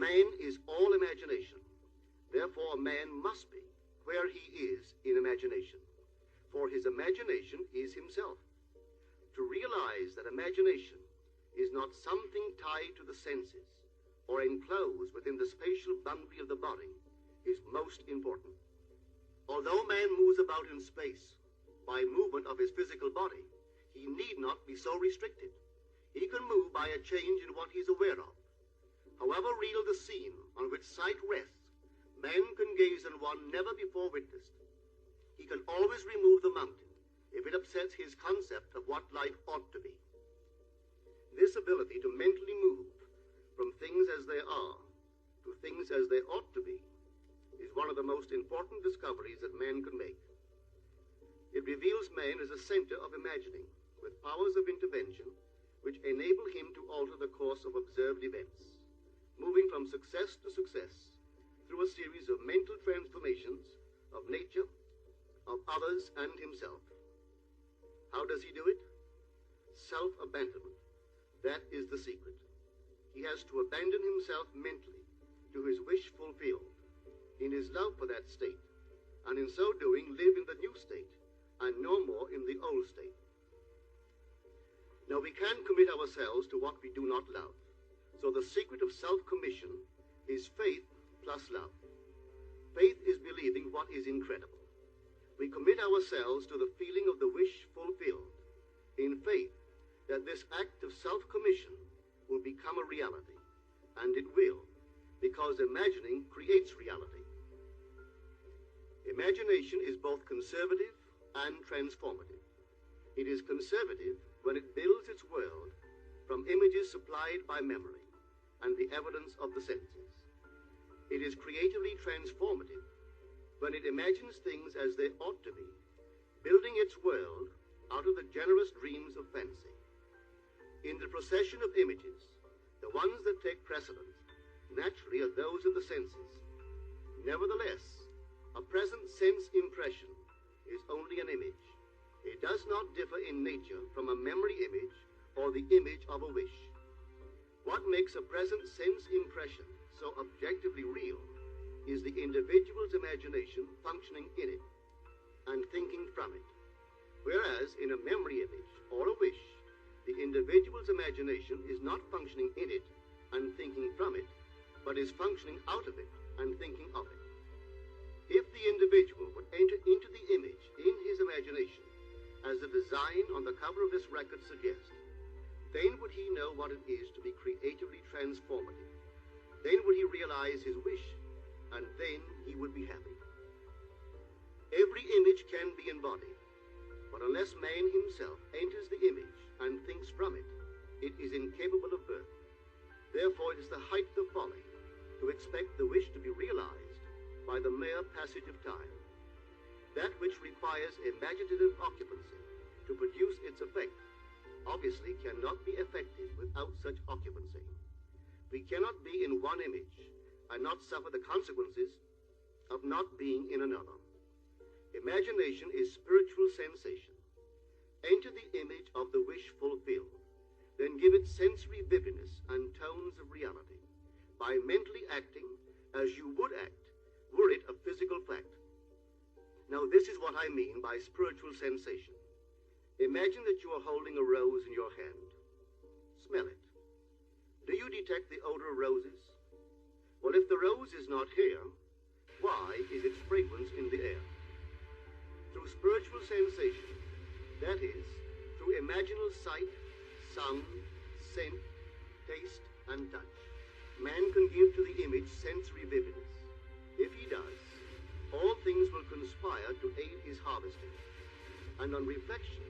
Man is all imagination. Therefore, man must be where he is in imagination, for his imagination is himself. To realize that imagination is not something tied to the senses or enclosed within the spatial boundary of the body is most important. Although man moves about in space by movement of his physical body, he need not be so restricted. He can move by a change in what he is aware of. However real the scene on which sight rests, man can gaze on one never before witnessed. He can always remove the mountain if it upsets his concept of what life ought to be. This ability to mentally move from things as they are to things as they ought to be is one of the most important discoveries that man can make. It reveals man as a center of imagining, with powers of intervention which enable him to alter the course of observed events, moving from success to success through a series of mental transformations of nature, of others, and himself. How does he do it? Self-abandonment. That is the secret. He has to abandon himself mentally to his wish fulfilled, in his love for that state, and in so doing live in the new state, and no more in the old state. Now we can commit ourselves to what we do not love, so the secret of self-commission is faith plus love. Faith is believing what is incredible. We commit ourselves to the feeling of the wish fulfilled, in faith that this act of self-commission will become a reality, and it will, because imagining creates reality. Imagination is both conservative and transformative. It is conservative when it builds its world from images supplied by memory and the evidence of the senses. It is creatively transformative when it imagines things as they ought to be, building its world out of the generous dreams of fancy. In the procession of images, the ones that take precedence naturally are those of the senses. Nevertheless, a present sense impression is only an image. It does not differ in nature from a memory image or the image of a wish. What makes a present sense impression so objectively real is the individual's imagination functioning in it and thinking from it. Whereas in a memory image or a wish, the individual's imagination is not functioning in it and thinking from it, but is functioning out of it and thinking of it. If the individual would enter into the image in his imagination, as the design on the cover of this record suggests, then would he know what it is to be creatively transformative. Then would he realize his wish, and then he would be happy. Every image can be embodied, but unless man himself enters the image and thinks from it, it is incapable of birth. Therefore, it is the height of folly to expect the wish to be realized by the mere passage of time. That which requires imaginative occupancy to produce its effect obviously cannot be effected without such occupancy. We cannot be in one image and not suffer the consequences of not being in another. Imagination is spiritual sensation. Enter the image of the wish fulfilled, then give it sensory vividness and tones of reality by mentally acting as you would act were it a physical fact. Now this is what I mean by spiritual sensation. Imagine that you are holding a rose in your hand. Smell it. Do you detect the odor of roses? Well, if the rose is not here, why is its fragrance in the air? Through spiritual sensation, that is, through imaginal sight, sound, scent, taste, and touch, man can give to the image sensory vividness. If he does, all things will conspire to aid his harvesting, and on reflection,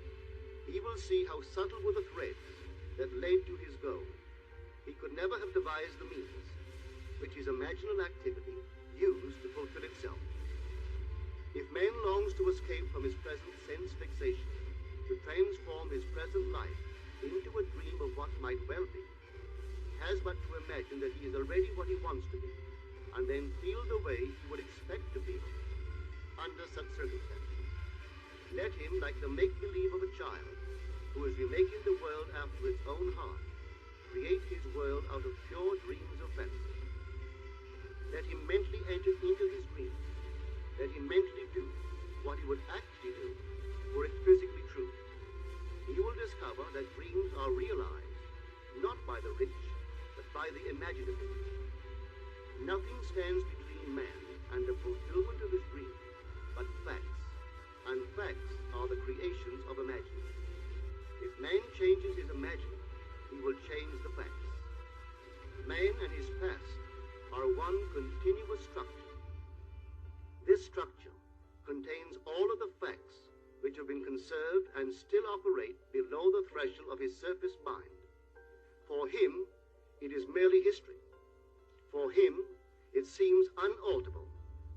he will see how subtle were the threads that led to his goal. He could never have devised the means which his imaginal activity used to fulfill itself. If man longs to escape from his present sense fixation, to transform his present life into a dream of what might well be, he has but to imagine that he is already what he wants to be, and then feel the way he would expect to feel under such circumstances. Let him, like the make-believe of a child who is remaking the world after its own heart, create his world out of pure dreams of fancy. the imaginative. Nothing stands between man and the fulfillment of his dream but facts, and facts are the creations of imagining. If man changes his imagining, he will change the facts. Man and his past are one continuous structure. This structure contains all of the facts which have been conserved and still operate below the threshold of his surface mind. For him, it is merely history. For him, it seems unalterable,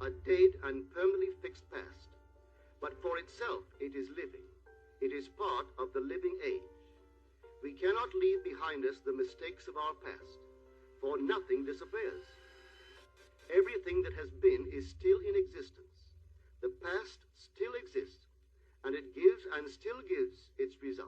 a dead and permanently fixed past. But for itself, it is living. It is part of the living age. We cannot leave behind us the mistakes of our past, for nothing disappears. Everything that has been is still in existence. The past still exists, and it gives and still gives its results.